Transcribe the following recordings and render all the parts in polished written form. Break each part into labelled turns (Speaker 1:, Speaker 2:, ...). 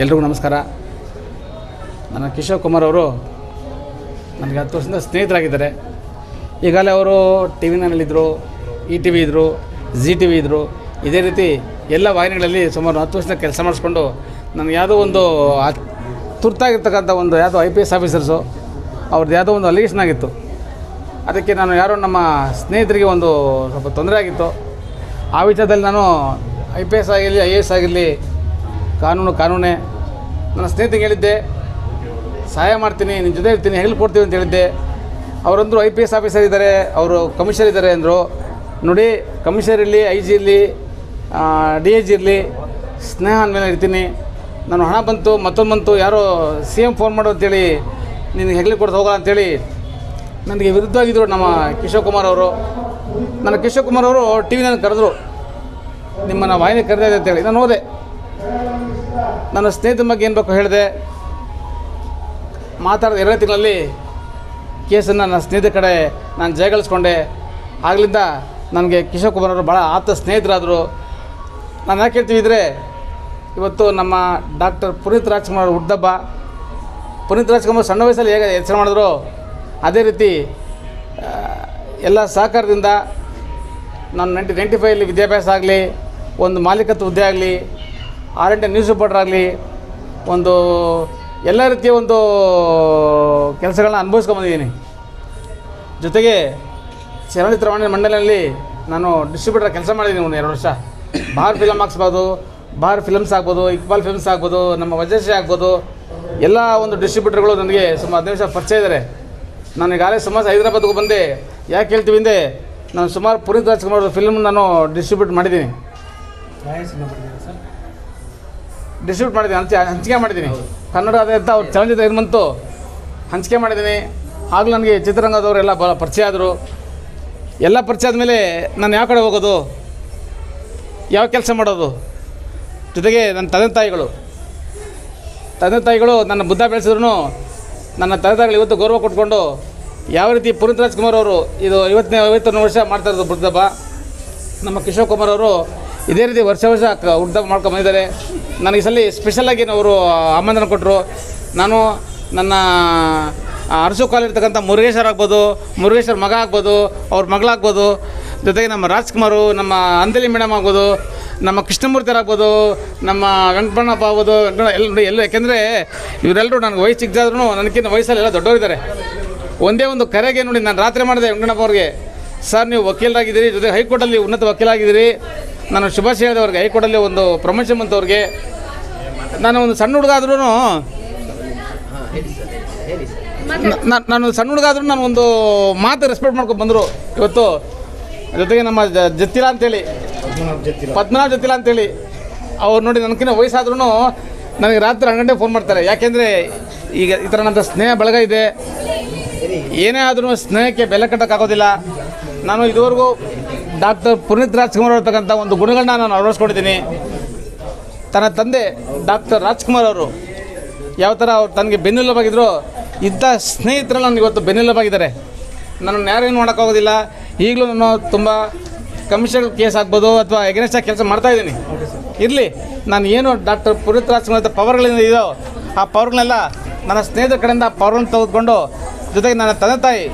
Speaker 1: ಎಲ್ರಿಗೂ ನಮಸ್ಕಾರ. ನನ್ನ ಕಿಶೋರ್ ಕುಮಾರ್ ಅವರು ನನಗೆ 10 ವರ್ಷದಿಂದ ಸ್ನೇಹಿತರಾಗಿದ್ದಾರೆ. ಈಗಾಗಲೇ ಅವರು ಟಿ ವಿ ನೈನಲ್ಲಿದ್ದರು, ETV ಇದ್ದರು, ZTV ಇದ್ದರು. ಇದೇ ರೀತಿ ಎಲ್ಲ ವಾಹಿನಿಗಳಲ್ಲಿ ಸುಮಾರು 10 ವರ್ಷದಿಂದ ಕೆಲಸ ಮಾಡಿಸ್ಕೊಂಡು ನನಗೆ ಯಾವುದೋ ಒಂದು ತುರ್ತಾಗಿರ್ತಕ್ಕಂಥ ಒಂದು ಯಾವುದೋ IPS ಆಫೀಸರ್ಸು ಅವ್ರದ್ದು ಯಾವುದೋ ಒಂದು ಅಲಿಗೇಷನ್ ಆಗಿತ್ತು. ಅದಕ್ಕೆ ನಾನು ಯಾರೋ ನಮ್ಮ ಸ್ನೇಹಿತರಿಗೆ ಒಂದು ಸ್ವಲ್ಪ ತೊಂದರೆ ಆಗಿತ್ತು. ಆ ವಿಚಾರದಲ್ಲಿ ನಾನು IPS ಆಗಿರಲಿ IAS ಆಗಿರಲಿ ಕಾನೂನೇ ನನ್ನ ಸ್ನೇಹಿತರಿಗೆ ಹೇಳಿದ್ದೆ, ಸಹಾಯ ಮಾಡ್ತೀನಿ, ನಿನ್ನ ಜೊತೆ ಇರ್ತೀನಿ, ಹೆಲ್ಪ್ ಕೊಡ್ತೀವಿ ಅಂತ ಹೇಳಿದ್ದೆ. ಅವರಂದರು IPS ಆಫೀಸರ್ ಇದ್ದಾರೆ, ಅವರು ಕಮಿಷನರ್ ಇದ್ದಾರೆ ಅಂದರು. ನೋಡಿ, ಕಮಿಷನರ್ ಇರಲಿ, IG ಇರಲಿ, DIG ಇರಲಿ, ಸ್ನೇಹ ಅಂದಮೇಲೆ ಇರ್ತೀನಿ. ನಾನು ಹಣ ಬಂತು ಮತ್ತೊಂದು ಬಂತು, ಯಾರೋ CM ಫೋನ್ ಮಾಡು ಅಂತೇಳಿ ನಿನಗೆ ಹೆಗ್ಲಿ ಕೊಡ್ದು ಹೋಗೋಲ್ಲ ಅಂಥೇಳಿ ನನಗೆ ವಿರುದ್ಧವಾಗಿದ್ದರು ನಮ್ಮ ಕಿಶೋರ್ ಕುಮಾರ್ ಅವರು. ನನ್ನ ಕಿಶೋರ್ ಕುಮಾರ್ ಅವರು TV ನಾನು ಕರೆದ್ರು, ನಿಮ್ಮನ್ನು ವಾಹಿನಿ ಕರೆದಿದೆ ಅಂತೇಳಿ. ನಾನು ಹೋದೆ, ನನ್ನ ಸ್ನೇಹಿತರ ಬಗ್ಗೆ ಏನು ಬೇಕು ಹೇಳಿದೆ. ಮಾತಾಡಿದ 2 ತಿಂಗಳಲ್ಲಿ ಕೇಸನ್ನು ನನ್ನ ಸ್ನೇಹಿತರ ಕಡೆ ನಾನು ಜಯಗಳಿಸ್ಕೊಂಡೆ. ಆಗಲಿಂದ ನನಗೆ ಕಿಶೋರ್ ಕುಮಾರ್ ಅವರು ಭಾಳ ಆಪ್ತ ಸ್ನೇಹಿತರಾದರು. ನಾನು ಯಾಕೆ ಹೇಳ್ತೀವಿ ಇದ್ದರೆ, ಇವತ್ತು ನಮ್ಮ ಡಾಕ್ಟರ್ ಪುನೀತ್ ರಾಜ್ಕುಮಾರ್ ಅವರು ಹುಟ್ಟುಹಬ್ಬ. ಪುನೀತ್ ರಾಜ್ಕುಮಾರ್ ಸಣ್ಣ ವಯಸ್ಸಲ್ಲಿ ಹೇಗೆ ಹೆಸರು ಮಾಡಿದ್ರು, ಅದೇ ರೀತಿ ಎಲ್ಲ ಸಹಕಾರದಿಂದ ನಾನು 1995 ವಿದ್ಯಾಭ್ಯಾಸ ಆಗಲಿ, ಒಂದು ಮಾಲೀಕತ್ವ ಹುದ್ದೆ ಆಗಲಿ, R&A ನ್ಯೂಸ್ ರಿಪೋರ್ಟರ್ ಆಗಲಿ, ಒಂದು ಎಲ್ಲ ರೀತಿಯ ಒಂದು ಕೆಲಸಗಳನ್ನ ಅನುಭವಿಸ್ಕೊಂಬಂದಿದ್ದೀನಿ. ಜೊತೆಗೆ ಚಲನಚಿತ್ರ ಮಂಡಳಿಯಲ್ಲಿ ನಾನು ಡಿಸ್ಟ್ರಿಬ್ಯೂಟರ್ ಕೆಲಸ ಮಾಡಿದ್ದೀನಿ ಒಂದು 2 ವರ್ಷ. ಬಾರ್ ಫಿಲಮ್ ಹಾಕ್ಸ್ಬೋದು, ಬಾರ್ ಫಿಲಮ್ಸ್ ಆಗ್ಬೋದು, ಇಕ್ಬಾಲ್ ಫಿಲ್ಮ್ಸ್ ಆಗ್ಬೋದು, ನಮ್ಮ ವಜಶ್ರೀ ಆಗ್ಬೋದು, ಎಲ್ಲ ಒಂದು ಡಿಸ್ಟ್ರಿಬ್ಯೂಟರ್ಗಳು ನನಗೆ ಸುಮಾರು 15 ವರ್ಷ ಪರಿಚಯ ಇದ್ದಾರೆ. ನಾನು ಈಗಾಗಲೇ ಸುಮಾರು ಹೈದರಾಬಾದ್ಗೆ ಬಂದೆ. ಯಾಕೆ ಹೇಳ್ತೀವಿ ಹಿಂದೆ, ನಾನು ಸುಮಾರು ಪುನೀತ್ ರಾಜ್ಕುಮಾರ್ ಫಿಲ್ಮ್ ನಾನು ಡಿಸ್ಟ್ರಿಬ್ಯೂಟ್ ಮಾಡಿದ್ದೀನಿ. ಡಿಸ್ಟ್ರಿಬ್ಯೂಟ್ ಮಾಡಿದ್ದೀನಿ, ಹಂಚಿಕೆ ಮಾಡಿದ್ದೀನಿ. ಕನ್ನಡದಾದ್ಯಂತ ಅವ್ರು ಚಲನಚಿತ್ರ ಬಂತು, ಹಂಚಿಕೆ ಮಾಡಿದ್ದೀನಿ. ಆಗಲೂ ನನಗೆ ಚಿತ್ರರಂಗದವರೆಲ್ಲ ಭಾಳ ಪರಿಚಯ ಆದರು. ಎಲ್ಲ ಪರಿಚಯ ಆದಮೇಲೆ ನಾನು ಯಾವ ಕಡೆ ಹೋಗೋದು, ಯಾವ ಕೆಲಸ ಮಾಡೋದು. ಜೊತೆಗೆ ನನ್ನ ತಂದೆ ತಾಯಿಗಳು ನನ್ನ ಬುದ್ಧ ಬೆಳೆಸಿದ್ರು. ನನ್ನ ತಂದೆ ತಾಯಿಗಳು ಇವತ್ತು ಗೌರವ ಕೊಟ್ಕೊಂಡು ಯಾವ ರೀತಿ ಪುನೀತ್ ರಾಜ್ಕುಮಾರ್ ಅವರು ಇದು 51 ವರ್ಷ ಮಾಡ್ತಾ ಇರೋದು ಹುಟ್ಟುಹಬ್ಬ. ನಮ್ಮ ಕಿಶೋರ್ ಕುಮಾರ್ ಅವರು ಇದೇ ರೀತಿ ವರ್ಷ ಹುಟ್ಟುಹಬ್ಬ ಮಾಡ್ಕೊಂಡು ಬಂದಿದ್ದಾರೆ. ನನಗೆ ಈ ಸಲ ಸ್ಪೆಷಲಾಗಿ ಅವರು ಆಮಂತ್ರಣ ಕೊಟ್ಟರು. ನಾನು ನನ್ನ ಅರಸು ಕಾಲಿರ್ತಕ್ಕಂಥ ಮುರುಗೇಶ್ವರ ಮಗ ಆಗ್ಬೋದು, ಅವ್ರ ಮಗಳಾಗ್ಬೋದು, ಜೊತೆಗೆ ನಮ್ಮ ರಾಜ್ಕುಮಾರು, ನಮ್ಮ ಅಂಜಲಿ ಮೇಡಮ್ ಆಗ್ಬೋದು, ನಮ್ಮ ಕೃಷ್ಣಮೂರ್ತಿಯರಾಗ್ಬೋದು, ನಮ್ಮ ವೆಂಕಟಣ್ಣಪ್ಪ ಆಗ್ಬೋದು, ಎಲ್ಲ ಯಾಕೆಂದರೆ ಇವರೆಲ್ಲರೂ ನನಗೆ ವಯಸ್ಸು ಸಿಗ್ತಾದ್ರೂ ನನಗಿಂತ ವಯಸ್ಸಲ್ಲೆಲ್ಲ ದೊಡ್ಡವರಿದ್ದಾರೆ. ಒಂದೇ ಒಂದು ಕರೆಗೆ ನೋಡಿ ನಾನು ರಾತ್ರಿ ಮಾಡಿದೆ ವೆಂಕಟಣ್ಣಪ್ಪ ಅವ್ರಿಗೆ, ಸರ್ ನೀವು ವಕೀಲರಾಗಿದ್ದೀರಿ, ಜೊತೆಗೆ ಹೈಕೋರ್ಟಲ್ಲಿ ಉನ್ನತ ವಕೀಲಾಗಿದ್ದೀರಿ, ನಾನು ಶುಭಾಶಯ ಹೇಳಿದೆ ಅವ್ರಿಗೆ. ಹೈಕೋರ್ಟಲ್ಲಿ ಒಂದು ಪ್ರಮೋಷನ್ ಬಂತು ಅವ್ರಿಗೆ. ನಾನು ಒಂದು ಸಣ್ಣ ಹುಡುಗ ಆದ್ರೂ ನಾನು ಒಂದು ಮಾತು ರೆಸ್ಪೆಕ್ಟ್ ಮಾಡ್ಕೊಂಡು ಬಂದರು ಇವತ್ತು. ಜೊತೆಗೆ ನಮ್ಮ ಜತ್ತಿಲ ಅಂತೇಳಿ, ಪದ್ಮನಾಭ್ ಜತ್ತಿಲ ಅಂತೇಳಿ, ಅವ್ರು ನೋಡಿ ನನಗಿನ್ನ ವಯಸ್ಸಾದ್ರೂ ನನಗೆ ರಾತ್ರಿ 12 ಗಂಟೆಗೆ ಫೋನ್ ಮಾಡ್ತಾರೆ. ಯಾಕೆಂದರೆ ಈಗ ಈ ಥರ ನನ್ನ ಸ್ನೇಹ ಬಳಗ ಇದೆ. ಏನೇ ಆದ್ರೂ ಸ್ನೇಹಕ್ಕೆ ಬೆಲೆ ಕಟ್ಟೋಕ್ಕಾಗೋದಿಲ್ಲ. ನಾನು ಇದುವರೆಗೂ ಡಾಕ್ಟರ್ ಪುನೀತ್ ರಾಜ್ಕುಮಾರ್ ಇರ್ತಕ್ಕಂಥ ಒಂದು ಗುಣಗಳನ್ನ ನಾನು ಅಳವಡಿಸ್ಕೊಂಡಿದ್ದೀನಿ. ತನ್ನ ತಂದೆ ಡಾಕ್ಟರ್ ರಾಜ್ಕುಮಾರ್ ಅವರು ಯಾವ ಥರ ಅವ್ರು ತನಗೆ ಬೆನ್ನೆಲುಬಾಗಿದ್ರು, ಇಂಥ ಸ್ನೇಹಿತರೆಲ್ಲ ನನಗೆ ಇವತ್ತು ಬೆನ್ನೆಲುಬಾಗಿದ್ದಾರೆ. ನನ್ನನ್ನು ಯಾರೇನು ಮಾಡೋಕ್ಕಾಗೋದಿಲ್ಲ. ಈಗಲೂ ನಾನು ತುಂಬ ಕಮಿಷನ್ ಕೇಸ್ ಆಗ್ಬೋದು ಅಥವಾ ಎಗನೆಸ್ಟಾಗಿ ಕೆಲಸ ಮಾಡ್ತಾಯಿದ್ದೀನಿ. ಇರಲಿ, ನಾನು ಏನು ಡಾಕ್ಟರ್ ಪುನೀತ್ ರಾಜ್ಕುಮಾರ್ ಪವರ್ಗಳಿಂದ ಇದೋ ಆ ಪವರ್ಗಳನ್ನೆಲ್ಲ ನನ್ನ ಸ್ನೇಹಿತರ ಕಡೆಯಿಂದ ಆ ಪವರ್ಗಳನ್ನು ತೆಗೆದುಕೊಂಡು, ಜೊತೆಗೆ ನನ್ನ ತಂದೆ ತಾಯಿ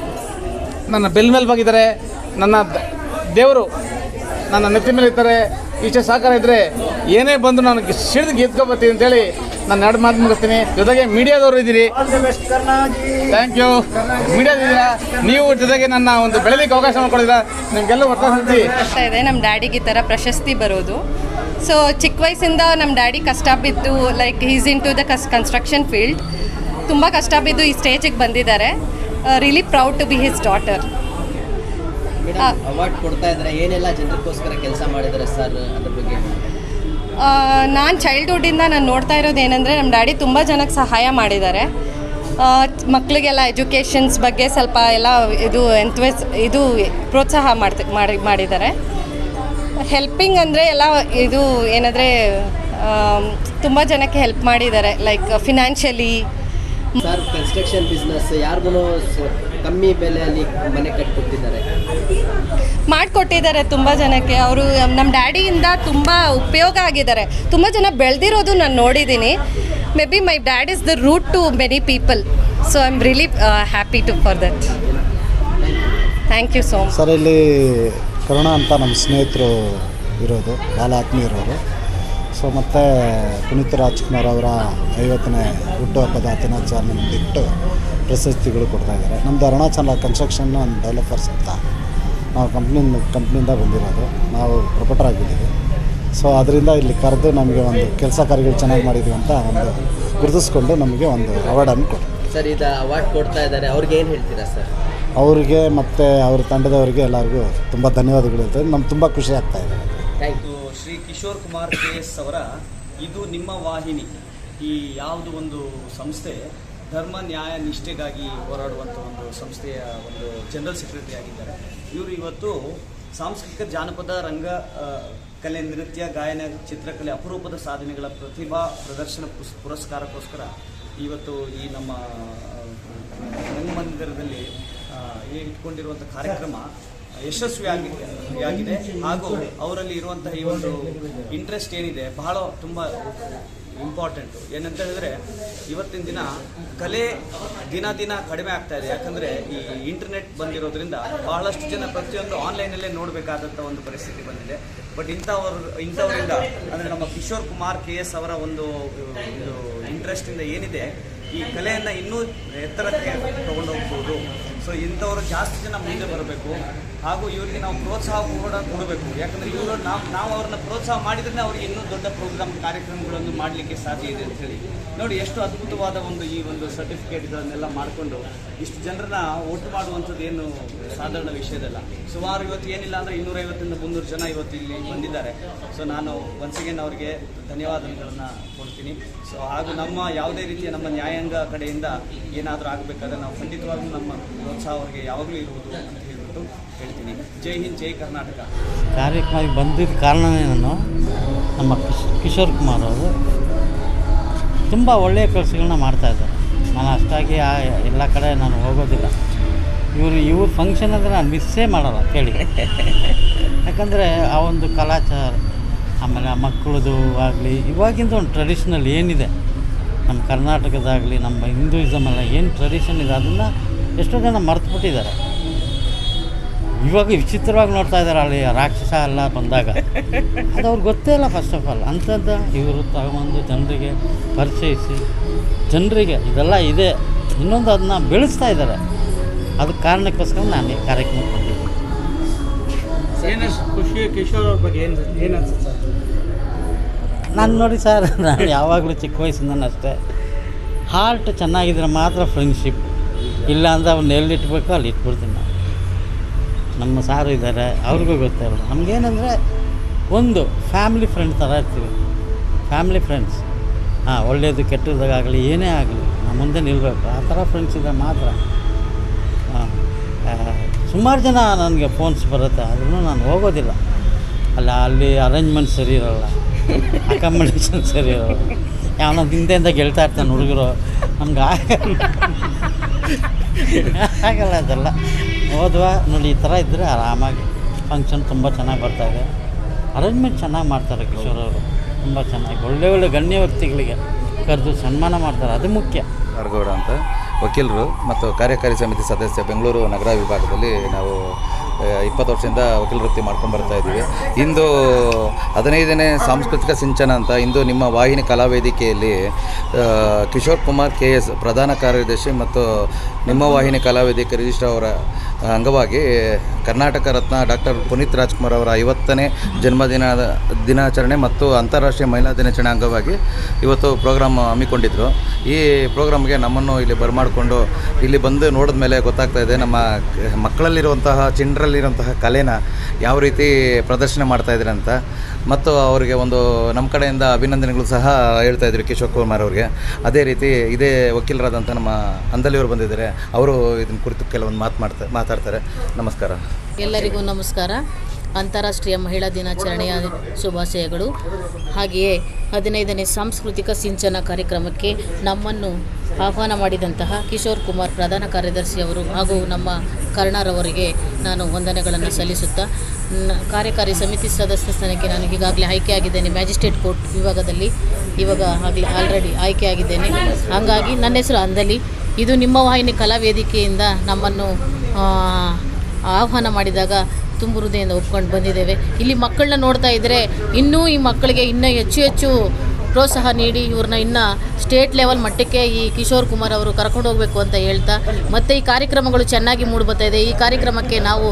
Speaker 1: ನನ್ನ ಬೆನ್ನ ಮೇಲೆ ಬಾಗಿದ್ದಾರೆ, ನನ್ನ ದೇವರು ನನ್ನ ನೆತ್ತಿ ಮೇಲೆ ಇರ್ತಾರೆ. ಇಷ್ಟೇ ಸಹಕಾರ ಇದ್ದರೆ ಏನೇ ಬಂದು ನಾನು ಸಿಡಿದು ಗೆದ್ಕೊಬರ್ತೀನಿ ಅಂತೇಳಿ ನಾನು 2 ಮಾತು ಮುಗಿಸ್ತೀನಿ. ಜೊತೆಗೆ ಮೀಡಿಯಾದವರು ಇದ್ದೀರಿ, ಥ್ಯಾಂಕ್ ಯು. ಮೀಡಿಯಾದಿದ್ದೀರಾ ನೀವು, ಜೊತೆಗೆ ನನ್ನ ಒಂದು ಬೆಳೆಲಿಕ್ಕೆ ಅವಕಾಶ ಮಾಡ್ಕೊಂಡಿದ್ದೀರಾ, ನಿಮಗೆಲ್ಲ ಒತ್ತಾಯಿಸಿ
Speaker 2: ಇದೆ. ನಮ್ಮ ಡ್ಯಾಡಿಗೆ ಈ ಥರ ಪ್ರಶಸ್ತಿ ಬರೋದು. ಸೊ ಚಿಕ್ಕ ವಯಸ್ಸಿಂದ ನಮ್ಮ ಡ್ಯಾಡಿ ಕಷ್ಟ ಬಿದ್ದು, like is in to the construction field, ತುಂಬ ಕಷ್ಟ ಬಿದ್ದು ಈ ಸ್ಟೇಜಿಗೆ ಬಂದಿದ್ದಾರೆ. Really proud to be his daughter.
Speaker 3: Award ಕೊಡ್ತಾ ಇದ್ದಾರೆ, ಏನೆಲ್ಲ ಜನರಿಗೋಸ್ಕರ ಕೆಲಸ ಮಾಡಿದ್ದಾರೆ ಸರ್, ಅದ್ರ ಬಗ್ಗೆ?
Speaker 2: ನಾನು ಚೈಲ್ಡ್ಹುಡ್ಡಿಂದ ನಾನು ನೋಡ್ತಾ ಇರೋದು ಏನಂದರೆ, ನಮ್ಮ ಡ್ಯಾಡಿ ತುಂಬ ಜನಕ್ಕೆ ಸಹಾಯ ಮಾಡಿದ್ದಾರೆ. ಮಕ್ಕಳಿಗೆಲ್ಲ ಎಜುಕೇಷನ್ಸ್ ಬಗ್ಗೆ ಸ್ವಲ್ಪ ಎಲ್ಲ ಇದು ಪ್ರೋತ್ಸಾಹ ಮಾಡಿದ್ದಾರೆ. ಹೆಲ್ಪಿಂಗ್ ಅಂದರೆ ಎಲ್ಲ ಇದು ಏನಂದರೆ ತುಂಬ ಜನಕ್ಕೆ ಹೆಲ್ಪ್ ಮಾಡಿದ್ದಾರೆ, like financially.
Speaker 3: Sir, construction business ಯಾರಿಗೂ ಕಮ್ಮಿ ಬೆಲೆಯಲ್ಲಿ ಮನೆ ಕಟ್ಟಿಕೊಟ್ಟಿದ್ದಾರೆ.
Speaker 2: ಮಾಡಿಕೊಟ್ಟಿದ್ದಾರೆ ತುಂಬ ಜನಕ್ಕೆ. ಅವರು ನಮ್ಮ ಡ್ಯಾಡಿಯಿಂದ ತುಂಬ ಉಪಯೋಗ ಆಗಿದ್ದಾರೆ. ತುಂಬ ಜನ ಬೆಳೆದಿರೋದು ನಾನು ನೋಡಿದ್ದೀನಿ. Maybe my dad is the root to many people. So I'm really happy for that. Thank you so much.
Speaker 4: Sir, ಇಲ್ಲಿ ಕರುಣ ಅಂತ ನಮ್ಮ ಸ್ನೇಹಿತರು ಇರೋದು, ಭಾಳ ಆತ್ಮೀಯರವರು. ಸೊ ಮತ್ತು ಪುನೀತ್ ರಾಜ್ಕುಮಾರ್ ಅವರ 50ನೇ ಹುಟ್ಟುಹಬ್ಬದ ದಿನಾಚರಣೆ ಮುಂದಿಟ್ಟು ಪ್ರಶಸ್ತಿಗಳು ಕೊಡ್ತಾಯಿದ್ದಾರೆ. ನಮ್ಮದು ಅರುಣಾಚಲ ಕನ್ಸ್ಟ್ರಕ್ಷನ್ ಆ್ಯಂಡ್ ಡೆವಲಪರ್ಸ್ ಅಂತ ನಾವು ಕಂಪ್ನಿಯಿಂದ ಬಂದಿರೋದು, ನಾವು ಪ್ರೊಪರೇಟರ್ ಆಗಿದ್ದೀವಿ. ಸೊ ಅದರಿಂದ ಇಲ್ಲಿ ಕರೆದು ನಮಗೆ ಒಂದು ಕೆಲಸ ಕಾರ್ಯಗಳು ಚೆನ್ನಾಗಿ ಮಾಡಿದ್ದೀವಿ ಅಂತ ಒಂದು ಗುರುತಿಸ್ಕೊಂಡು ನಮಗೆ ಒಂದು ಅವಾರ್ಡನ್ನು ಕೊಟ್ಟು
Speaker 3: ಸರ್, ಇದು ಅವಾರ್ಡ್ ಕೊಡ್ತಾ ಇದ್ದಾರೆ, ಅವ್ರಿಗೆ ಏನು ಹೇಳ್ತೀರಾ ಸರ್?
Speaker 4: ಅವರಿಗೆ ಮತ್ತು ಅವ್ರ ತಂಡದವರಿಗೆ ಎಲ್ಲರಿಗೂ ತುಂಬ ಧನ್ಯವಾದಗಳು ಹೇಳ್ತಾರೆ. ನಮ್ಗೆ ತುಂಬ ಖುಷಿ ಆಗ್ತಾಯಿದೆ.
Speaker 3: Thank you.
Speaker 5: Shri Kishore Kumar KS ಅವರ ಇದು ನಿಮ್ಮ ವಾಹಿನಿ, ಈ ಯಾವುದು ಒಂದು ಸಂಸ್ಥೆ ಧರ್ಮ ನ್ಯಾಯ ನಿಷ್ಠೆಗಾಗಿ ಹೋರಾಡುವಂಥ ಒಂದು ಸಂಸ್ಥೆಯ ಒಂದು ಜನರಲ್ ಸೆಕ್ರೆಟರಿ ಆಗಿದ್ದಾರೆ. ಇವರು ಇವತ್ತು ಸಾಂಸ್ಕೃತಿಕ ಜಾನಪದ ರಂಗ ಕಲೆ, ನೃತ್ಯ, ಗಾಯನ, ಚಿತ್ರಕಲೆ ಅಪರೂಪದ ಸಾಧನೆಗಳ ಪ್ರತಿಭಾ ಪ್ರದರ್ಶನ ಪುರಸ್ಕಾರಕ್ಕೋಸ್ಕರ ಇವತ್ತು ಈ ನಮ್ಮ ರಂಗಮಂದಿರದಲ್ಲಿ ಇಟ್ಕೊಂಡಿರುವಂಥ ಕಾರ್ಯಕ್ರಮ ಯಶಸ್ವಿಯಾಗಿದೆ. ಹಾಗೂ ಅವರಲ್ಲಿ ಇರುವಂತಹ ಈ ಒಂದು ಇಂಟ್ರೆಸ್ಟ್ ಏನಿದೆ ಬಹಳ ತುಂಬ ಇಂಪಾರ್ಟೆಂಟು. ಏನಂತ ಹೇಳಿದ್ರೆ ಇವತ್ತಿನ ದಿನ ಕಲೆ ದಿನ ದಿನ ಕಡಿಮೆ ಆಗ್ತಾ ಇದೆ. ಯಾಕಂದರೆ ಈ ಇಂಟರ್ನೆಟ್ ಬಂದಿರೋದ್ರಿಂದ ಬಹಳಷ್ಟು ಜನ ಪ್ರತಿಯೊಂದು ಆನ್ಲೈನಲ್ಲೇ ನೋಡಬೇಕಾದಂಥ ಒಂದು ಪರಿಸ್ಥಿತಿ ಬಂದಿದೆ. ಬಟ್ ಇಂಥವರಿಂದ ಅಂದರೆ ನಮ್ಮ ಕಿಶೋರ್ ಕುಮಾರ್ KS ಅವರ ಒಂದು ಇಂಟ್ರೆಸ್ಟಿಂದ ಏನಿದೆ ಈ ಕಲೆಯನ್ನು ಇನ್ನೂ ಎತ್ತರಕ್ಕೆ ತಗೊಂಡು ಹೋಗ್ಬೋದು. ಸೊ ಇಂಥವರು ಜಾಸ್ತಿ ಜನ ಮುಂದೆ ಬರಬೇಕು. ಹಾಗೂ ಇವರಿಗೆ ನಾವು ಪ್ರೋತ್ಸಾಹ ಕೂಡ ಕೊಡಬೇಕು. ಯಾಕಂದರೆ ಇವರು ನಾವು ಅವ್ರನ್ನ ಪ್ರೋತ್ಸಾಹ ಮಾಡಿದ್ರೆ ಅವರಿಗೆ ಇನ್ನೂ ದೊಡ್ಡ ಕಾರ್ಯಕ್ರಮಗಳನ್ನು ಮಾಡಲಿಕ್ಕೆ ಸಾಧ್ಯ ಇದೆ ಅಂಥೇಳಿ ನೋಡಿ. ಎಷ್ಟು ಅದ್ಭುತವಾದ ಈ ಒಂದು ಸರ್ಟಿಫಿಕೇಟ್ಗಳನ್ನೆಲ್ಲ ಮಾಡಿಕೊಂಡು ಇಷ್ಟು ಜನರನ್ನ ಒಟ್ಟು ಮಾಡುವಂಥದ್ದು ಏನು ಸಾಧಾರಣ ವಿಷಯದಲ್ಲ. ಸುಮಾರು ಇವತ್ತು ಏನಿಲ್ಲ ಅಂದರೆ 250ರಿಂದ 300 ಜನ ಇವತ್ತು ಇಲ್ಲಿ ಬಂದಿದ್ದಾರೆ. ಸೊ ನಾನು ಒನ್ಸ್ ಅಗೇನ್ ಅವರಿಗೆ ಧನ್ಯವಾದಗಳನ್ನು ಕೊಡ್ತೀನಿ. ಸೊ ಹಾಗೂ ನಮ್ಮ ಯಾವುದೇ ರೀತಿಯ ನಮ್ಮ ನ್ಯಾಯಾಂಗ ಕಡೆಯಿಂದ ಏನಾದರೂ ಆಗಬೇಕಾದ್ರೆ ನಾವು ಖಂಡಿತವಾಗ್ಲೂ ನಮ್ಮ ಪ್ರೋತ್ಸಾಹ ಅವರಿಗೆ ಯಾವಾಗಲೂ ಇರುವುದು ಅಂತ ಹೇಳ್ಬಿಟ್ಟು ಹೇಳ್ತೀನಿ. ಜೈ ಹಿಂದ್, ಜೈ ಕರ್ನಾಟಕ.
Speaker 6: ಕಾರ್ಯಕ್ರಮಕ್ಕೆ ಬಂದಿದ್ದ ಕಾರಣವೇ ನಮ್ಮ ಕಿಶೋರ್ ಕುಮಾರ್ ಅವರು ತುಂಬ ಒಳ್ಳೆಯ ಕೆಲಸಗಳನ್ನ ಮಾಡ್ತಾಯಿದ್ದಾರೆ. ನಾನು ಅಷ್ಟಾಗಿ ಎಲ್ಲ ಕಡೆ ನಾನು ಹೋಗೋದಿಲ್ಲ. ಇವ್ರ ಫಂಕ್ಷನ್ ಅಂದರೆ ನಾನು ಮಿಸ್ಸೇ ಮಾಡಲ್ಲ ಕೇಳಿ. ಯಾಕಂದರೆ ಆ ಒಂದು ಕಲಾಚಾರ, ಆಮೇಲೆ ಆ ಮಕ್ಕಳದು ಆಗಲಿ, ಇವಾಗಿಂದ ಒಂದು ಟ್ರೆಡಿಷ್ನಲ್ ಏನಿದೆ ನಮ್ಮ ಕರ್ನಾಟಕದಾಗಲಿ, ನಮ್ಮ ಹಿಂದೂಯಿಸಮ್ ಎಲ್ಲ ಏನು ಟ್ರೆಡಿಷನ್ ಇದೆ ಅದನ್ನು ಎಷ್ಟೋ ಜನ ಮರೆತುಬಿಟ್ಟಿದ್ದಾರೆ. ಇವಾಗ ವಿಚಿತ್ರವಾಗಿ ನೋಡ್ತಾ ಇದ್ದಾರೆ. ಅಲ್ಲಿ ರಾಕ್ಷಸ ಎಲ್ಲ ಬಂದಾಗ ಅದು ಅವ್ರಿಗೆ ಗೊತ್ತೇ ಇಲ್ಲ. ಫಸ್ಟ್ ಆಫ್ ಆಲ್ ಅಂಥದ್ದು ಇವರು ತಗೊಂಬಂದು ಜನರಿಗೆ ಪರಿಚಯಿಸಿ, ಜನರಿಗೆ ಇದೆಲ್ಲ ಇದೆ ಇನ್ನೊಂದು ಅದನ್ನ ಬೆಳೆಸ್ತಾ ಇದ್ದಾರೆ. ಅದಕ್ಕೆ ಕಾರಣಕ್ಕೋಸ್ಕರ ನಾನು ಈ ಕಾರ್ಯಕ್ರಮಕ್ಕೆ ಬಂದಿದ್ದೀನಿ.
Speaker 5: ಖುಷಿ ಕಿಶೋರ್ ಅವ್ರ ಬಗ್ಗೆ ಏನು ಅನ್ಸುತ್ತೆ ಸರ್?
Speaker 6: ನಾನು ನೋಡಿ ಸರ್, ನಾನು ಯಾವಾಗಲೂ ಚಿಕ್ಕ ವಯಸ್ಸಿಂದ ಅಷ್ಟೇ, ಹಾರ್ಟ್ ಚೆನ್ನಾಗಿದ್ರೆ ಮಾತ್ರ ಫ್ರೆಂಡ್ಶಿಪ್, ಇಲ್ಲ ಅಂದರೆ ಅವ್ನು ಎಲ್ಲಿಟ್ಬೇಕು ಅಲ್ಲಿ ಇಟ್ಬಿಡ್ತೀನಿ. ನಾವು ನಮ್ಮ ಸಾರು ಇದ್ದಾರೆ, ಅವ್ರಿಗೂ ಗೊತ್ತಿಲ್ಲ. ನಮಗೇನೆಂದರೆ ಒಂದು ಫ್ಯಾಮಿಲಿ ಫ್ರೆಂಡ್ ಥರ ಇರ್ತೀವಿ. ಫ್ಯಾಮಿಲಿ ಫ್ರೆಂಡ್ಸ್, ಒಳ್ಳೆಯದು ಕೆಟ್ಟದಾಗಲಿ ಏನೇ ಆಗಲಿ ನಮ್ಮ ಮುಂದೆ ನಿಲ್ಲಬೇಕು. ಆ ಥರ ಫ್ರೆಂಡ್ಸ್ ಇದ್ದರೆ ಮಾತ್ರ. ಸುಮಾರು ಜನ ನನಗೆ ಫೋನ್ಸ್ ಬರುತ್ತೆ, ಆದ್ರೂ ನಾನು ಹೋಗೋದಿಲ್ಲ. ಅಲ್ಲಿ ಅರೇಂಜ್ಮೆಂಟ್ ಸರಿ ಇರೋಲ್ಲ, ಅಕಾಮಡೇಷನ್ ಸರಿ ಇರೋಲ್ಲ. ಯಾವನೋ ಹಿಂದೆಯಿಂದ ಗೆಳ್ತಾ ಇರ್ತಾನೆ ಹುಡುಗರು, ನಮ್ಗೆ ಆಗಲ್ಲ ಅದೆಲ್ಲ. ಹೋದ್ವಾ ನೋಡಿ, ಈ ಥರ ಇದ್ದರೆ ಆರಾಮಾಗಿ ಫಂಕ್ಷನ್ ತುಂಬ ಚೆನ್ನಾಗಿ ಬರ್ತಾಯಿದೆ. ಅರೇಂಜ್ಮೆಂಟ್ ಚೆನ್ನಾಗಿ ಮಾಡ್ತಾರೆ ಕಿಶೋರ್ ಅವರು, ತುಂಬ ಚೆನ್ನಾಗಿ ಒಳ್ಳೆ ಗಣ್ಯ ವ್ಯಕ್ತಿಗಳಿಗೆ ಕರೆದು ಸನ್ಮಾನ ಮಾಡ್ತಾರೆ, ಅದು ಮುಖ್ಯ.
Speaker 7: ಗೌಡ ಅಂತ ವಕೀಲರು ಮತ್ತು ಕಾರ್ಯಕಾರಿ ಸಮಿತಿ ಸದಸ್ಯ, ಬೆಂಗಳೂರು ನಗರ ವಿಭಾಗದಲ್ಲಿ ನಾವು 20 ವರ್ಷದಿಂದ ವಕೀಲ ವೃತ್ತಿ ಮಾಡ್ಕೊಂಡು ಬರ್ತಾ ಇದ್ದೀವಿ. ಇಂದು 15ನೇ ಸಾಂಸ್ಕೃತಿಕ ಸಿಂಚನ ಅಂತ ಇಂದು ನಿಮ್ಮ ವಾಹಿನಿ ಕಲಾವೇದಿಕೆಯಲ್ಲಿ ಕಿಶೋರ್ ಕುಮಾರ್ KS ಪ್ರಧಾನ ಕಾರ್ಯದರ್ಶಿ ಮತ್ತು ನಿಮ್ಮ ವಾಹಿನಿ ಕಲಾವೇದಿಕೆ ರಿಜಿಸ್ಟ್ರಾರ್ ಅವರ ಅಂಗವಾಗಿ ಕರ್ನಾಟಕ ರತ್ನ ಡಾಕ್ಟರ್ ಪುನೀತ್ ರಾಜ್ಕುಮಾರ್ ಅವರ 50ನೇ ದಿನಾಚರಣೆ ಮತ್ತು ಅಂತಾರಾಷ್ಟ್ರೀಯ ಮಹಿಳಾ ದಿನಾಚರಣೆ ಅಂಗವಾಗಿ ಇವತ್ತು ಪ್ರೋಗ್ರಾಮ್ ಹಮ್ಮಿಕೊಂಡಿದ್ದರು. ಈ ಪ್ರೋಗ್ರಾಮ್ಗೆ ನಮ್ಮನ್ನು ಇಲ್ಲಿ ಬರಮಾಡಿಕೊಂಡು ಇಲ್ಲಿ ಬಂದು ನೋಡಿದ ಮೇಲೆ ಗೊತ್ತಾಗ್ತಾ ಇದೆ ನಮ್ಮ ಮಕ್ಕಳಲ್ಲಿರುವಂತಹ ಚಿಂಡ್ರಲ್ಲಿರುವಂತಹ ಕಲೆನ ಯಾವ ರೀತಿ ಪ್ರದರ್ಶನ ಮಾಡ್ತಾಯಿದ್ದಾರೆ ಅಂತ. ಮತ್ತು ಅವರಿಗೆ ಒಂದು ನಮ್ಮ ಕಡೆಯಿಂದ ಅಭಿನಂದನೆಗಳು ಸಹ ಹೇಳ್ತಾ ಇದ್ರು ಕಿಶೋರ್ ಕುಮಾರ್ ಅವ್ರಿಗೆ. ಅದೇ ರೀತಿ ಇದೇ ವಕೀಲರಾದಂಥ ನಮ್ಮ ಅಂದಲಿಯವರು ಬಂದಿದ್ದಾರೆ, ಅವರು ಇದನ್ನ ಕುರಿತು ಕೆಲವೊಂದು ಮಾತಾಡ್ತಾರೆ. ನಮಸ್ಕಾರ.
Speaker 8: ಎಲ್ಲರಿಗೂ ನಮಸ್ಕಾರ. ಅಂತಾರಾಷ್ಟ್ರೀಯ ಮಹಿಳಾ ದಿನಾಚರಣೆಯ ಶುಭಾಶಯಗಳು. ಹಾಗೆಯೇ 15ನೇ ಸಾಂಸ್ಕೃತಿಕ ಸಿಂಚನ ಕಾರ್ಯಕ್ರಮಕ್ಕೆ ನಮ್ಮನ್ನು ಆಹ್ವಾನ ಮಾಡಿದಂತಹ ಕಿಶೋರ್ ಕುಮಾರ್ ಪ್ರಧಾನ ಕಾರ್ಯದರ್ಶಿಯವರು ಹಾಗೂ ನಮ್ಮ ಕರ್ಣರವರಿಗೆ ನಾನು ವಂದನೆಗಳನ್ನು ಸಲ್ಲಿಸುತ್ತಾ, ಕಾರ್ಯಕಾರಿ ಸಮಿತಿ ಸದಸ್ಯ ಸ್ಥಾನಕ್ಕೆ ನಾನು ಈಗಾಗಲೇ ಆಯ್ಕೆಯಾಗಿದ್ದೇನೆ. ಮ್ಯಾಜಿಸ್ಟ್ರೇಟ್ ಕೋರ್ಟ್ ವಿಭಾಗದಲ್ಲಿ ಆಲ್ರೆಡಿ ಆಯ್ಕೆಯಾಗಿದ್ದೇನೆ. ಹಾಗಾಗಿ ನನ್ನ ಹೆಸರು ಅಂದಲಿ. ಇದು ನಿಮ್ಮ ವಾಹಿನಿ ಕಲಾವೇದಿಕೆಯಿಂದ ನಮ್ಮನ್ನು ಆಹ್ವಾನ ಮಾಡಿದಾಗ ತುಂಬ ಹೃದಯದಿಂದ ಒಪ್ಕೊಂಡು ಬಂದಿದ್ದೇವೆ. ಇಲ್ಲಿ ಮಕ್ಕಳನ್ನ ನೋಡ್ತಾ ಇದ್ದರೆ ಇನ್ನೂ ಈ ಮಕ್ಕಳಿಗೆ ಇನ್ನೂ ಹೆಚ್ಚು ಪ್ರೋತ್ಸಾಹ ನೀಡಿ ಇವ್ರನ್ನ ಇನ್ನೂ ಸ್ಟೇಟ್ ಲೆವೆಲ್ ಮಟ್ಟಕ್ಕೆ ಈ ಕಿಶೋರ್ ಕುಮಾರ್ ಅವರು ಕರ್ಕೊಂಡು ಹೋಗಬೇಕು ಅಂತ ಹೇಳ್ತಾ, ಮತ್ತು ಈ ಕಾರ್ಯಕ್ರಮಗಳು ಚೆನ್ನಾಗಿ ಮೂಡಿಬರ್ತಾ ಇದೆ, ಈ ಕಾರ್ಯಕ್ರಮಕ್ಕೆ ನಾವು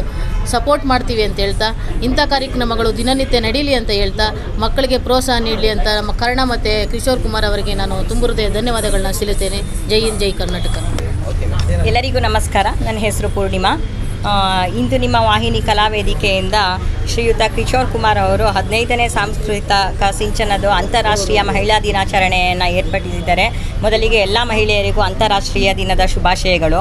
Speaker 8: ಸಪೋರ್ಟ್ ಮಾಡ್ತೀವಿ ಅಂತ ಹೇಳ್ತಾ, ಇಂಥ ಕಾರ್ಯಕ್ರಮಗಳು ದಿನನಿತ್ಯ ನಡೀಲಿ ಅಂತ ಹೇಳ್ತಾ, ಮಕ್ಕಳಿಗೆ ಪ್ರೋತ್ಸಾಹ ನೀಡಲಿ ಅಂತ ನಮ್ಮ ಕರ್ಣ ಮತ್ತು ಕಿಶೋರ್ ಕುಮಾರ್ ಅವರಿಗೆ ನಾನು ತುಂಬ ಹೃದಯ ಧನ್ಯವಾದಗಳನ್ನ ಸಲ್ಲಿಸ್ತೇನೆ. ಜೈ ಹಿಂದ್, ಜೈ ಕರ್ನಾಟಕ.
Speaker 9: ಎಲ್ಲರಿಗೂ ನಮಸ್ಕಾರ. ನನ್ನ ಹೆಸರು ಪೂರ್ಣಿಮಾ. ಇಂದು ನಿಮ್ಮ ವಾಹಿನಿ ಕಲಾವೇದಿಕೆಯಿಂದ ಶ್ರೀಯುತ ಕಿಶೋರ್ ಕುಮಾರ್ ಅವರು 15ನೇ ಸಾಂಸ್ಕೃತಿಕ ಸಿಂಚನದ ಅಂತಾರಾಷ್ಟ್ರೀಯ ಮಹಿಳಾ ದಿನಾಚರಣೆಯನ್ನು ಏರ್ಪಡಿಸಿದ್ದಾರೆ. ಮೊದಲಿಗೆ ಎಲ್ಲ ಮಹಿಳೆಯರಿಗೂ ಅಂತಾರಾಷ್ಟ್ರೀಯ ದಿನದ ಶುಭಾಶಯಗಳು.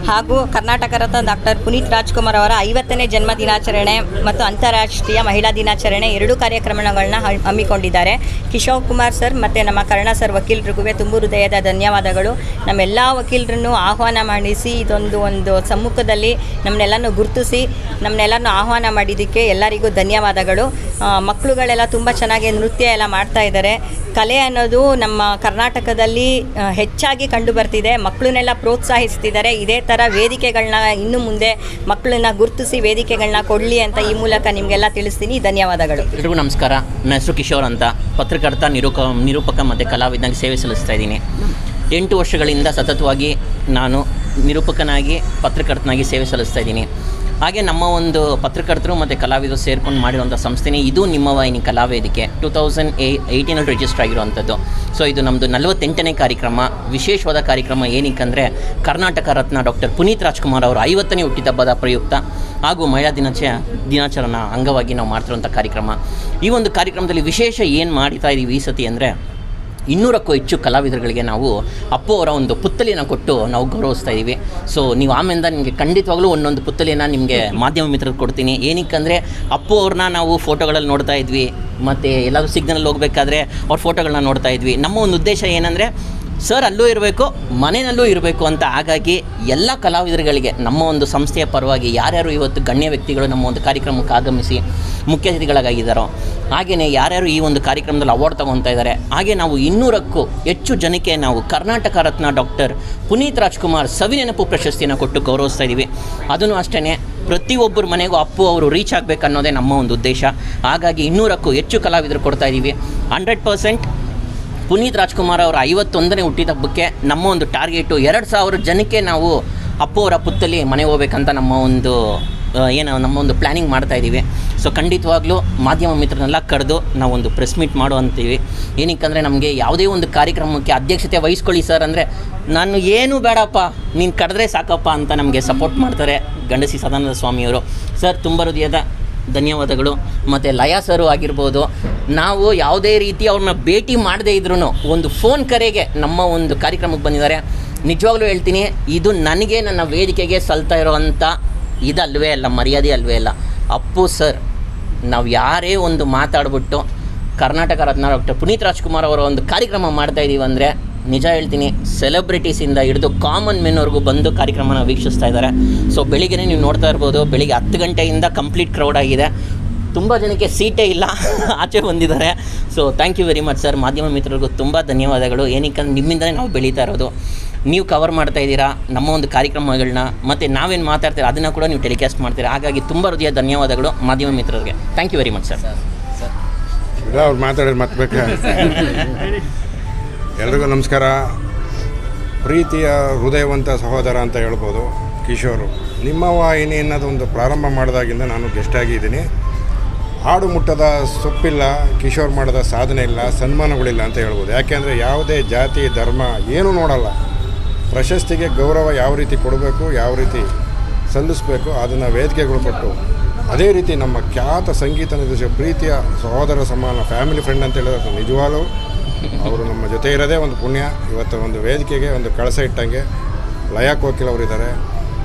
Speaker 9: ಹಾಗೂ ಕರ್ನಾಟಕ ರತ್ನ ಡಾಕ್ಟರ್ ಪುನೀತ್ ರಾಜ್ಕುಮಾರ್ ಅವರ 50ನೇ ಜನ್ಮ ದಿನಾಚರಣೆ ಮತ್ತು ಅಂತಾರಾಷ್ಟ್ರೀಯ ಮಹಿಳಾ ದಿನಾಚರಣೆ 2 ಕಾರ್ಯಕ್ರಮಗಳನ್ನ ಹಮ್ಮಿಕೊಂಡಿದ್ದಾರೆ. ಕಿಶೋರ್ ಕುಮಾರ್ ಸರ್ ಮತ್ತು ನಮ್ಮ ಕರ್ಣ ಸರ್ ವಕೀಲರಿಗೂ ತುಂಬ ಹೃದಯದ ಧನ್ಯವಾದಗಳು. ನಮ್ಮೆಲ್ಲ ವಕೀಲರನ್ನು ಆಹ್ವಾನ ಮಾಡಿಸಿ ಒಂದು ಸಮ್ಮುಖದಲ್ಲಿ ನಮ್ಮನ್ನೆಲ್ಲನೂ ಗುರುತಿಸಿ ನಮ್ಮನ್ನೆಲ್ಲನೂ ಆಹ್ವಾನ ಮಾಡಿದ್ದಕ್ಕೆ ಎಲ್ಲರಿಗೂ ಧನ್ಯವಾದಗಳು. ಮಕ್ಕಳುಗಳೆಲ್ಲ ತುಂಬ ಚೆನ್ನಾಗಿ ನೃತ್ಯ ಎಲ್ಲ ಮಾಡ್ತಾ ಇದ್ದಾರೆ. ಕಲೆ ಅನ್ನೋದು ನಮ್ಮ ಕರ್ನಾಟಕದಲ್ಲಿ ಹೆಚ್ಚಾಗಿ ಕಂಡು ಬರ್ತಿದೆ. ಮಕ್ಕಳನ್ನೆಲ್ಲ ಪ್ರೋತ್ಸಾಹಿಸ್ತಿದ್ದಾರೆ. ಇದೇ ಥರ ವೇದಿಕೆಗಳನ್ನ ಇನ್ನು ಮುಂದೆ ಮಕ್ಕಳನ್ನ ಗುರುತಿಸಿ ವೇದಿಕೆಗಳನ್ನ ಕೊಡಲಿ ಅಂತ ಈ ಮೂಲಕ ನಿಮಗೆಲ್ಲ ತಿಳಿಸ್ತೀನಿ. ಧನ್ಯವಾದಗಳು.
Speaker 10: ಎಲ್ರಿಗೂ ನಮಸ್ಕಾರ. ನನ್ನ ಹೆಸರು ಕಿಶೋರ್ ಅಂತ, ಪತ್ರಕರ್ತ, ನಿರೂಪಕ ಮತ್ತು ಕಲಾವಿದನಾಗಿ ಸೇವೆ ಸಲ್ಲಿಸ್ತಾ ಇದ್ದೀನಿ. 8 ವರ್ಷಗಳಿಂದ ಸತತವಾಗಿ ನಾನು ನಿರೂಪಕನಾಗಿ ಪತ್ರಕರ್ತನಾಗಿ ಸೇವೆ ಸಲ್ಲಿಸ್ತಾ ಇದ್ದೀನಿ. ಹಾಗೆ ನಮ್ಮ ಒಂದು ಪತ್ರಕರ್ತರು ಮತ್ತು ಕಲಾವಿದರು ಸೇರ್ಕೊಂಡು ಮಾಡಿರುವಂಥ ಸಂಸ್ಥೆನೇ ಇದು ನಿಮ್ಮ ವಾಹಿನಿ ಕಲಾವೇದಿಕೆ. 2018 ರಿಜಿಸ್ಟರ್ ಆಗಿರುವಂಥದ್ದು. ಸೊ ಇದು ನಮ್ಮದು 48ನೇ ಕಾರ್ಯಕ್ರಮ. ವಿಶೇಷವಾದ ಕಾರ್ಯಕ್ರಮ ಏನಕ್ಕಂದರೆ ಕರ್ನಾಟಕ ರತ್ನ ಡಾಕ್ಟರ್ ಪುನೀತ್ ರಾಜ್ಕುಮಾರ್ ಅವರ 50ನೇ ಹುಟ್ಟಿದಬ್ಬದ ಪ್ರಯುಕ್ತ ಹಾಗೂ ಮಹಿಳಾ ದಿನಾಚರಣೆ ಅಂಗವಾಗಿ ನಾವು ಮಾಡ್ತಿರುವಂಥ ಕಾರ್ಯಕ್ರಮ. ಈ ಒಂದು ಕಾರ್ಯಕ್ರಮದಲ್ಲಿ ವಿಶೇಷ ಏನು ಮಾಡ್ತಾ ಇದ್ದೀವಿ ಈ ಸತಿ ಅಂದರೆ 200ಕ್ಕೂ ಹೆಚ್ಚು ಕಲಾವಿದರುಗಳಿಗೆ ನಾವು ಅಪ್ಪು ಅವರ ಒಂದು ಪುತ್ತಲಿಯನ್ನು ಕೊಟ್ಟು ನಾವು ಗೌರವಿಸ್ತಾ ಇದ್ದೀವಿ. ಸೊ ನೀವು ಆಮೇಲೆ ನಿಮಗೆ ಖಂಡಿತವಾಗ್ಲೂ ಒಂದೊಂದು ಪುತ್ತಲಿಯನ್ನು ನಿಮಗೆ ಮಾಧ್ಯಮ ಮಿತ್ರರು ಕೊಡ್ತೀನಿ. ಏನಕ್ಕಂದರೆ ಅಪ್ಪು ಅವ್ರನ್ನ ನಾವು ಫೋಟೋಗಳಲ್ಲಿ ನೋಡ್ತಾ ಇದ್ವಿ, ಮತ್ತು ಎಲ್ಲಾದರೂ ಸಿಗ್ನಲ್ ಹೋಗಬೇಕಾದ್ರೆ ಅವ್ರ ಫೋಟೋಗಳನ್ನ ನೋಡ್ತಾ ಇದ್ವಿ. ನಮ್ಮ ಒಂದು ಉದ್ದೇಶ ಏನಂದರೆ ಸರ್ ಅಲ್ಲೂ ಇರಬೇಕು, ಮನೆಯಲ್ಲೂ ಇರಬೇಕು ಅಂತ. ಹಾಗಾಗಿ ಎಲ್ಲ ಕಲಾವಿದರುಗಳಿಗೆ ನಮ್ಮ ಒಂದು ಸಂಸ್ಥೆಯ ಪರವಾಗಿ ಯಾರ್ಯಾರು ಇವತ್ತು ಗಣ್ಯ ವ್ಯಕ್ತಿಗಳು ನಮ್ಮ ಒಂದು ಕಾರ್ಯಕ್ರಮಕ್ಕೆ ಆಗಮಿಸಿ ಮುಖ್ಯ ಅತಿಥಿಗಳಾಗಿದ್ದಾರೋ, ಹಾಗೆಯೇ ಯಾರ್ಯಾರು ಈ ಒಂದು ಕಾರ್ಯಕ್ರಮದಲ್ಲಿ ಅವಾರ್ಡ್ ತೊಗೊತಾ ಇದ್ದಾರೆ, ಹಾಗೆ ನಾವು 200ಕ್ಕೂ ಹೆಚ್ಚು ಜನಕ್ಕೆ ನಾವು ಕರ್ನಾಟಕ ರತ್ನ ಡಾಕ್ಟರ್ ಪುನೀತ್ ರಾಜ್ಕುಮಾರ್ ಸವಿನೆನಪು ಪ್ರಶಸ್ತಿಯನ್ನು ಕೊಟ್ಟು ಗೌರವಿಸ್ತಾ ಇದ್ದೀವಿ. ಅದನ್ನು ಅಷ್ಟೇ ಪ್ರತಿಯೊಬ್ಬರ ಮನೆಗೂ ಅಪ್ಪು ಅವರು ರೀಚ್ ಆಗಬೇಕು ಅನ್ನೋದೇ ನಮ್ಮ ಒಂದು ಉದ್ದೇಶ. ಹಾಗಾಗಿ 200ಕ್ಕೂ ಹೆಚ್ಚು ಕಲಾವಿದರು ಕೊಡ್ತಾ ಇದ್ದೀವಿ. 100% ಪುನೀತ್ ರಾಜ್ಕುಮಾರ್ ಅವರ 51ನೇ ಹುಟ್ಟಿದಬ್ಬಕ್ಕೆ ನಮ್ಮ ಒಂದು ಟಾರ್ಗೆಟು 2000 ಜನಕ್ಕೆ ನಾವು ಅಪ್ಪು ಅವರ ಪುತ್ತಲಿ ಮನೆ ಹೋಗ್ಬೇಕಂತ ನಮ್ಮ ಒಂದು ಪ್ಲ್ಯಾನಿಂಗ್ ಮಾಡ್ತಾಯಿದ್ದೀವಿ. ಸೊ ಖಂಡಿತವಾಗ್ಲೂ ಮಾಧ್ಯಮ ಮಿತ್ರನೆಲ್ಲ ಕರೆದು ನಾವೊಂದು ಪ್ರೆಸ್ ಮೀಟ್ ಮಾಡುವಂತೀವಿ. ಏನಕ್ಕಂದರೆ ನಮಗೆ ಯಾವುದೇ ಒಂದು ಕಾರ್ಯಕ್ರಮಕ್ಕೆ ಅಧ್ಯಕ್ಷತೆ ವಹಿಸ್ಕೊಳ್ಳಿ ಸರ್ ಅಂದರೆ ನಾನು ಏನೂ ಬೇಡಪ್ಪ, ನೀನು ಕರೆದ್ರೆ ಸಾಕಪ್ಪ ಅಂತ ನಮಗೆ ಸಪೋರ್ಟ್ ಮಾಡ್ತಾರೆ ಗಂಡಸಿ ಸದಾನಂದ ಸ್ವಾಮಿಯವರು. ಸರ್ ತುಂಬ ಹೃದಯದ ಧನ್ಯವಾದಗಳು. ಮತ್ತು ಲಯ ಸರು ಆಗಿರ್ಬೋದು, ನಾವು ಯಾವುದೇ ರೀತಿ ಅವ್ರನ್ನ ಭೇಟಿ ಮಾಡದೇ ಇದ್ರೂ ಒಂದು ಫೋನ್ ಕರೆಗೆ ನಮ್ಮ ಒಂದು ಕಾರ್ಯಕ್ರಮಕ್ಕೆ ಬಂದಿದ್ದಾರೆ. ನಿಜವಾಗ್ಲೂ ಹೇಳ್ತೀನಿ, ಇದು ನನಗೆ ನನ್ನ ವೇದಿಕೆಗೆ ಸಲ್ತಾ ಇರೋವಂಥ ಇದಲ್ವೇ ಅಲ್ಲ, ಮರ್ಯಾದೆ ಅಲ್ವೇ ಅಲ್ಲ. ಅಪ್ಪು ಸರ್ ನಾವು ಯಾರೇ ಒಂದು ಮಾತಾಡ್ಬಿಟ್ಟು ಕರ್ನಾಟಕ ರತ್ನ ಡಾಕ್ಟರ್ ಪುನೀತ್ ರಾಜ್ಕುಮಾರ್ ಅವರ ಒಂದು ಕಾರ್ಯಕ್ರಮ ಮಾಡ್ತಾಯಿದ್ದೀವಿ ಅಂದರೆ ನಿಜ ಹೇಳ್ತೀನಿ, ಸೆಲೆಬ್ರಿಟೀಸಿಂದ ಹಿಡಿದು ಕಾಮನ್ ಮೆನ್ವರೆಗೂ ಬಂದು ಕಾರ್ಯಕ್ರಮನ ವೀಕ್ಷಿಸ್ತಾ ಇದ್ದಾರೆ. ಸೊ ಬೆಳಿಗ್ಗೆ ನೀವು ನೋಡ್ತಾ ಇರ್ಬೋದು, ಬೆಳಿಗ್ಗೆ 10 ಗಂಟೆಯಿಂದ ಕಂಪ್ಲೀಟ್ ಕ್ರೌಡ್ ಆಗಿದೆ. ತುಂಬ ಜನಕ್ಕೆ ಸೀಟೇ ಇಲ್ಲ, ಆಚೆ ಬಂದಿದ್ದಾರೆ. So thank you very much sir. ಮಾಧ್ಯಮ ಮಿತ್ರರಿಗೂ ತುಂಬ ಧನ್ಯವಾದಗಳು. ಏನಕ್ಕಂದ್ರೆ ನಿಮ್ಮಿಂದಲೇ ನಾವು ಬೆಳೀತಾ ಇರೋದು. ನೀವು ಕವರ್ ಮಾಡ್ತಾ ಇದ್ದೀರಾ ನಮ್ಮ ಒಂದು ಕಾರ್ಯಕ್ರಮಗಳನ್ನ, ಮತ್ತು ನಾವೇನು ಮಾತಾಡ್ತೀರಾ ಅದನ್ನು ಕೂಡ ನೀವು ಟೆಲಿಕಾಸ್ಟ್ ಮಾಡ್ತೀರಾ. ಹಾಗಾಗಿ ತುಂಬ ಹೃದಯ ಧನ್ಯವಾದಗಳು ಮಾಧ್ಯಮ ಮಿತ್ರರಿಗೆ. Thank you very much sir.
Speaker 11: ಅವ್ರು ಮಾತಾಡೋದು ಮತ್ತಬೇಕಾ? ಎಲ್ರಿಗೂ ನಮಸ್ಕಾರ. ಪ್ರೀತಿಯ ಹೃದಯವಂತ ಸಹೋದರ ಅಂತ ಹೇಳ್ಬೋದು ಕಿಶೋರು. ನಿಮ್ಮ ವಾಹಿನಿ ಅನ್ನೋದೊಂದು ಪ್ರಾರಂಭ ಮಾಡಿದಾಗಿಂದ ನಾನು ಗೆಸ್ಟಾಗಿದ್ದೀನಿ. ಹಾಡು ಮುಟ್ಟದ ಸೊಪ್ಪಿಲ್ಲ, ಕಿಶೋರ್ ಮಾಡದ ಸಾಧನೆ ಇಲ್ಲ, ಸನ್ಮಾನಗಳಿಲ್ಲ ಅಂತ ಹೇಳ್ಬೋದು. ಯಾಕೆಂದರೆ ಯಾವುದೇ ಜಾತಿ ಧರ್ಮ ಏನೂ ನೋಡಲ್ಲ. ಪ್ರಶಸ್ತಿಗೆ ಗೌರವ ಯಾವ ರೀತಿ ಕೊಡಬೇಕು, ಯಾವ ರೀತಿ ಸಲ್ಲಿಸಬೇಕು ಅದನ್ನು ವೇದಿಕೆಗಳು ಕೊಟ್ಟು, ಅದೇ ರೀತಿ ನಮ್ಮ ಖ್ಯಾತ ಸಂಗೀತ ನಿರ್ದೇಶಕ ಪ್ರೀತಿಯ ಸಹೋದರ ಸಮಾನ ಫ್ಯಾಮಿಲಿ ಫ್ರೆಂಡ್ ಅಂತ ಹೇಳಿದ್ರೆ ನಿಜವಾಗ್ಲೂ ಅವರು ನಮ್ಮ ಜೊತೆ ಇರೋದೇ ಒಂದು ಪುಣ್ಯ. ಇವತ್ತು ಒಂದು ವೇದಿಕೆಗೆ ಒಂದು ಕಳಸ ಇಟ್ಟಂಗೆ ಲಯ ಕೋಕಿಲ್ ಅವರಿದ್ದಾರೆ,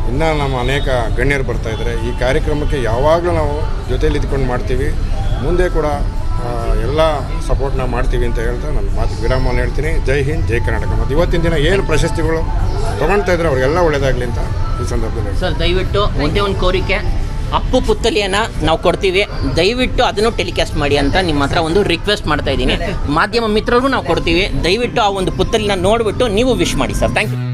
Speaker 11: ಇನ್ನೂ ನಮ್ಮ ಅನೇಕ ಗಣ್ಯರು ಬರ್ತಾಯಿದ್ದಾರೆ. ಈ ಕಾರ್ಯಕ್ರಮಕ್ಕೆ ಯಾವಾಗಲೂ ನಾವು ಜೊತೆಯಲ್ಲಿ ಇದ್ಕೊಂಡು ಮಾಡ್ತೀವಿ, ಮುಂದೆ ಕೂಡ ಎಲ್ಲ ಸಪೋರ್ಟ್ನ ಮಾಡ್ತೀವಿ ಅಂತ ಹೇಳ್ತಾ ನನ್ನ ಮಾತು ವಿರಾಮವನ್ನು ಹೇಳ್ತೀನಿ. ಜೈ ಹಿಂದ್, ಜೈ ಕರ್ನಾಟಕ. ಮತ್ತು ಇವತ್ತಿನ ದಿನ ಏನು ಪ್ರಶಸ್ತಿಗಳು ತೊಗೊಳ್ತಾ ಇದ್ದಾರೆ ಅವ್ರಿಗೆಲ್ಲ ಒಳ್ಳೆಯದಾಗಲಿ ಅಂತ ಈ ಸಂದರ್ಭದಲ್ಲಿ.
Speaker 10: ಸರ್ ದಯವಿಟ್ಟು ಒಂದೇ ಒಂದು ಕೋರಿಕೆ, ಅಪ್ಪು ಪುತ್ತಲಿಯನ್ನು ನಾವು ಕೊಡ್ತೀವಿ, ದಯವಿಟ್ಟು ಅದನ್ನು ಟೆಲಿಕಾಸ್ಟ್ ಮಾಡಿ ಅಂತ ನಿಮ್ಮ ಹತ್ರ ಒಂದು ರಿಕ್ವೆಸ್ಟ್ ಮಾಡ್ತಾ ಇದ್ದೀನಿ. ಮಾಧ್ಯಮ ಮಿತ್ರರಿಗೂ ನಾವು ಕೊಡ್ತೀವಿ, ದಯವಿಟ್ಟು ಆ ಒಂದು ಪುತ್ತಲಿನ ನೋಡಿಬಿಟ್ಟು ನೀವು ವಿಶ್ ಮಾಡಿ ಸರ್. Thank you.